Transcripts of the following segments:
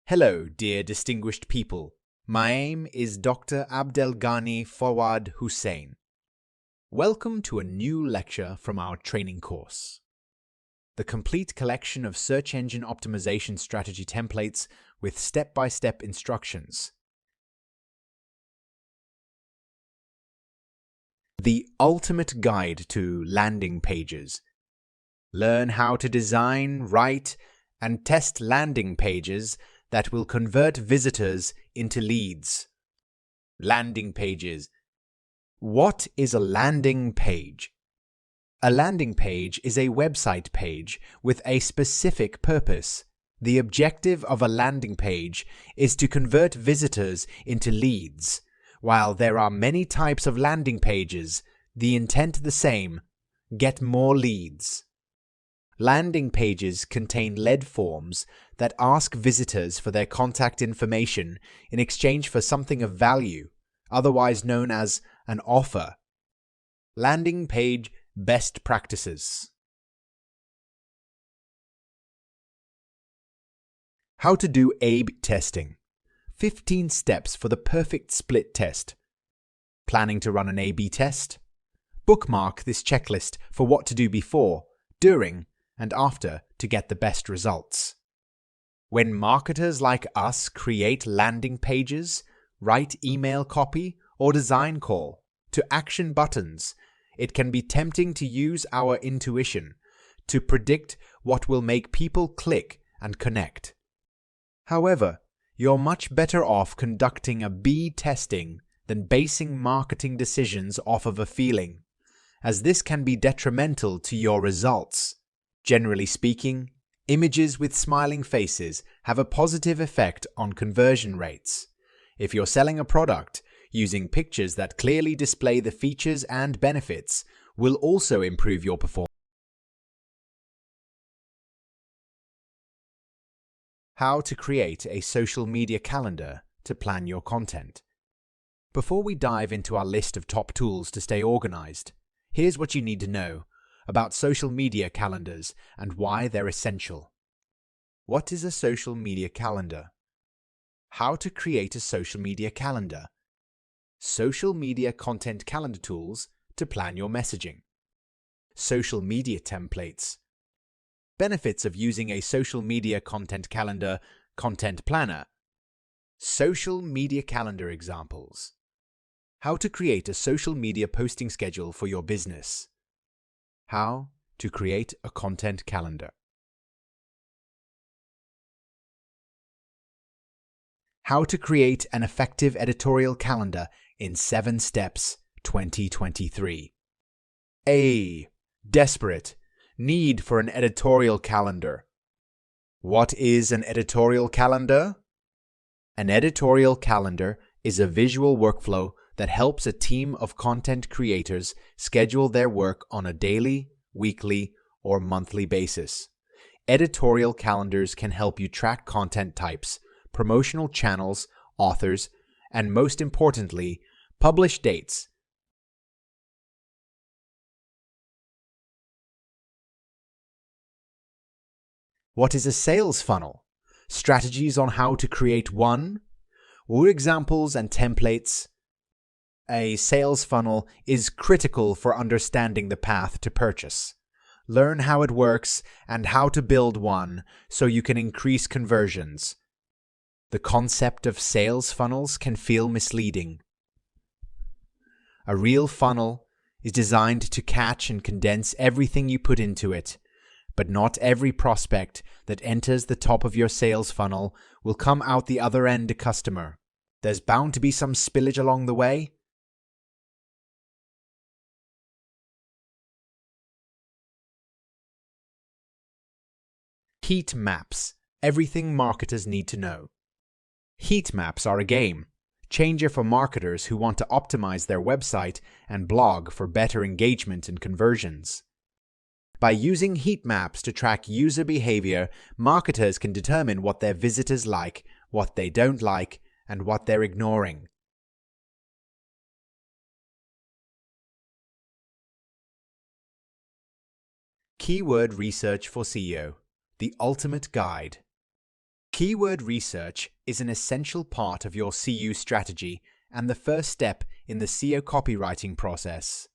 Hello, dear distinguished people. My name is Dr. Abdelghani Fawad Hussein. Welcome to a new lecture from our training course. The complete collection of search engine optimization strategy templates with step-by-step instructions. The ultimate guide to landing pages. Learn how to design, write, and test landing pages that will convert visitors into leads. Landing pages. What is a landing page? A landing page is a website page with a specific purpose. The objective of a landing page is to convert visitors into leads. While there are many types of landing pages, the intent the same: get more leads. Landing pages contain lead forms that ask visitors for their contact information in exchange for something of value, otherwise known as an offer. Landing page best practices. How to do A/B testing. 15 steps for the perfect split test. Planning to run an A/B test? Bookmark this checklist for what to do before, during, and after to get the best results. When marketers like us create landing pages, write email copy, or design call to action buttons, it can be tempting to use our intuition to predict what will make people click and connect. However, you're much better off conducting a B testing than basing marketing decisions off of a feeling, as this can be detrimental to your results. Generally speaking, images with smiling faces have a positive effect on conversion rates. If you're selling a product, using pictures that clearly display the features and benefits will also improve your performance. How to create a social media calendar to plan your content. Before we dive into our list of top tools to stay organized, here's what you need to know about social media calendars and why they're essential. What is a social media calendar? How to create a social media calendar. Social media content calendar tools to plan your messaging. Social media templates. Benefits of using a social media content calendar content planner. Social media calendar examples. How to create a social media posting schedule for your business. How to create a content calendar. How to create an effective editorial calendar in 7 steps 2023. A. Desperate. Need for an editorial calendar. What is an editorial calendar? An editorial calendar is a visual workflow that helps a team of content creators schedule their work on a daily, weekly, or monthly basis. Editorial calendars can help you track content types, promotional channels, authors, and most importantly, publish dates. What is a sales funnel? Strategies on how to create one, or examples and templates. A sales funnel is critical for understanding the path to purchase. Learn how it works and how to build one so you can increase conversions. The concept of sales funnels can feel misleading. A real funnel is designed to catch and condense everything you put into it, but not every prospect that enters the top of your sales funnel will come out the other end a customer. There's bound to be some spillage along the way. Heat maps. Everything marketers need to know. Heat maps are a game changer for marketers who want to optimize their website and blog for better engagement and conversions. By using heat maps to track user behavior, marketers can determine what their visitors like, what they don't like, and what they're ignoring. Keyword research for SEO, the ultimate guide. Keyword research is an essential part of your CU strategy and the first step in the SEO copywriting process.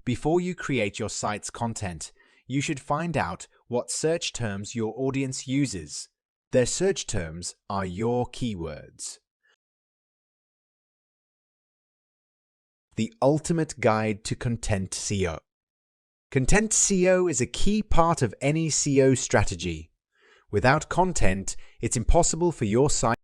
Before you create your site's content, you should find out what search terms your audience uses. Their search terms are your keywords. The ultimate guide to content SEO. Content SEO is a key part of any SEO strategy. Without content, it's impossible for your site.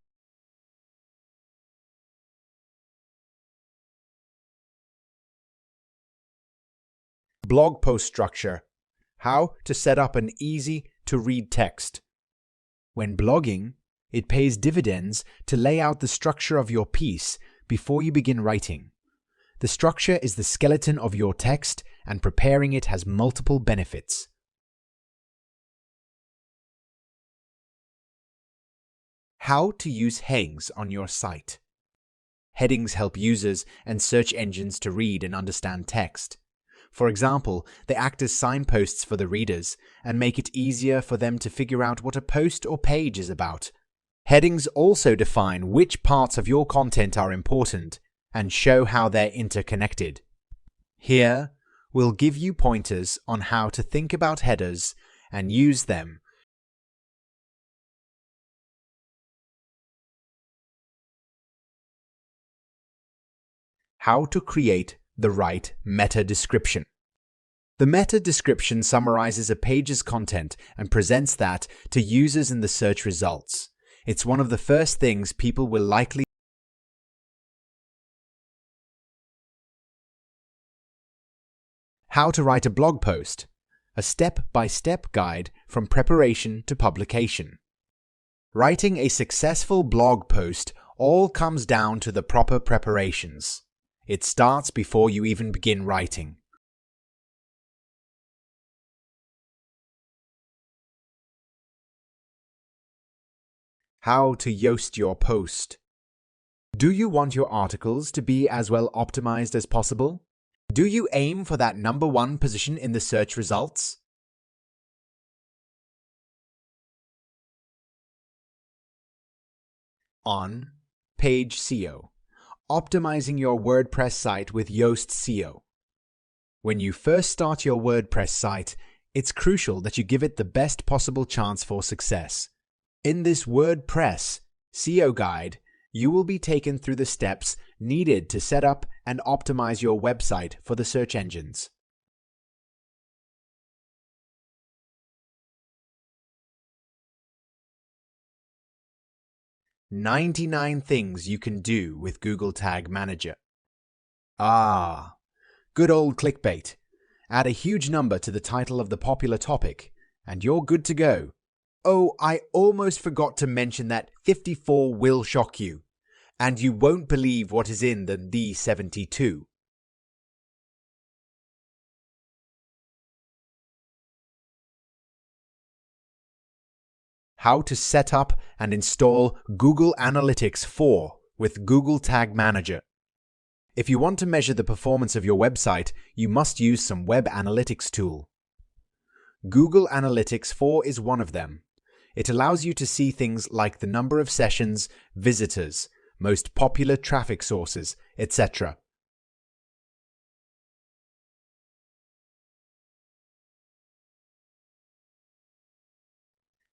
Blog post structure. How to set up an easy-to-read text. When blogging, it pays dividends to lay out the structure of your piece before you begin writing. The structure is the skeleton of your text, and preparing it has multiple benefits. How to use headings on your site. Headings help users and search engines to read and understand text. For example, they act as signposts for the readers and make it easier for them to figure out what a post or page is about. Headings also define which parts of your content are important and show how they're interconnected. Here, we'll give you pointers on how to think about headers and use them. How to create the right meta description. The meta description summarizes a page's content and presents that to users in the search results. It's one of the first things people will likely. How to write a blog post. A step-by-step guide from preparation to publication. Writing a successful blog post all comes down to the proper preparations. It starts before you even begin writing. How to Yoast your post. Do you want your articles to be as well optimized as possible? Do you aim for that #1 position in the search results? On Page SEO. Optimizing your WordPress site with Yoast SEO. When you first start your WordPress site, it's crucial that you give it the best possible chance for success. In this WordPress SEO guide, you will be taken through the steps needed to set up and optimize your website for the search engines. "99 things you can do with Google Tag Manager." Good old clickbait. Add a huge number to the title of the popular topic, and you're good to go. Oh, I almost forgot to mention that 54 will shock you, and you won't believe what is in the D72. How to set up and install Google Analytics 4 with Google Tag Manager. If you want to measure the performance of your website, you must use some web analytics tool. Google Analytics 4 is one of them. It allows you to see things like the number of sessions, visitors, most popular traffic sources, etc.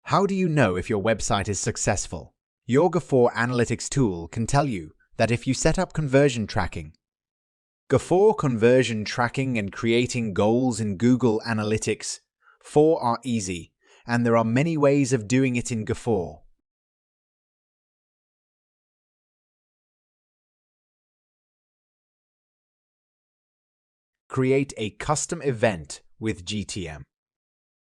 How do you know if your website is successful? Your Gafor Analytics tool can tell you that if you set up conversion tracking. Gafor conversion tracking and creating goals in Google Analytics 4 are easy, and there are many ways of doing it in Gafor. Create a custom event with GTM.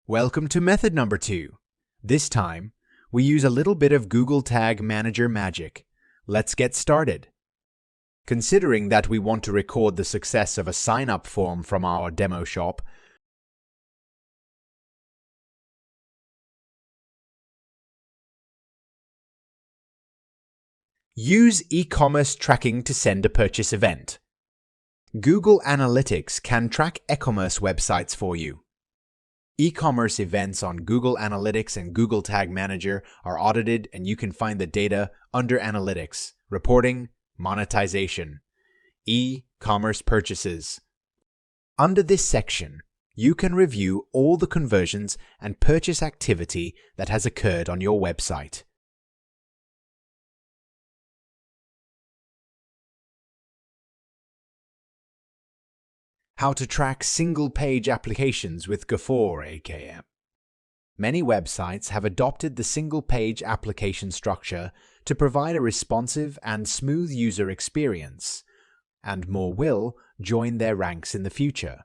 Welcome to method number 2. This time, we use a little bit of Google Tag Manager magic. Let's get started. Considering that we want to record the success of a sign-up form from our demo shop, use e-commerce tracking to send a purchase event. Google Analytics can track e-commerce websites for you. E-commerce events on Google Analytics and Google Tag Manager are audited, and you can find the data under Analytics, Reporting, Monetization, E-commerce purchases. Under this section, you can review all the conversions and purchase activity that has occurred on your website. How to track single-page applications with Gafor AKM. Many websites have adopted the single-page application structure to provide a responsive and smooth user experience, and more will join their ranks in the future.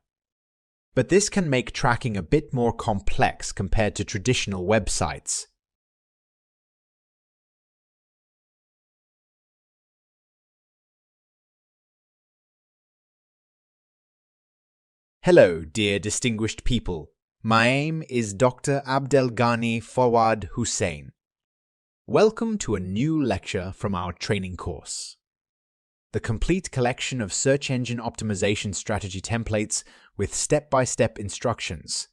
But this can make tracking a bit more complex compared to traditional websites. Hello, dear distinguished people. My name is Dr. Abdelghani Fawad Hussein. Welcome to a new lecture from our training course. The complete collection of search engine optimization strategy templates with step-by-step instructions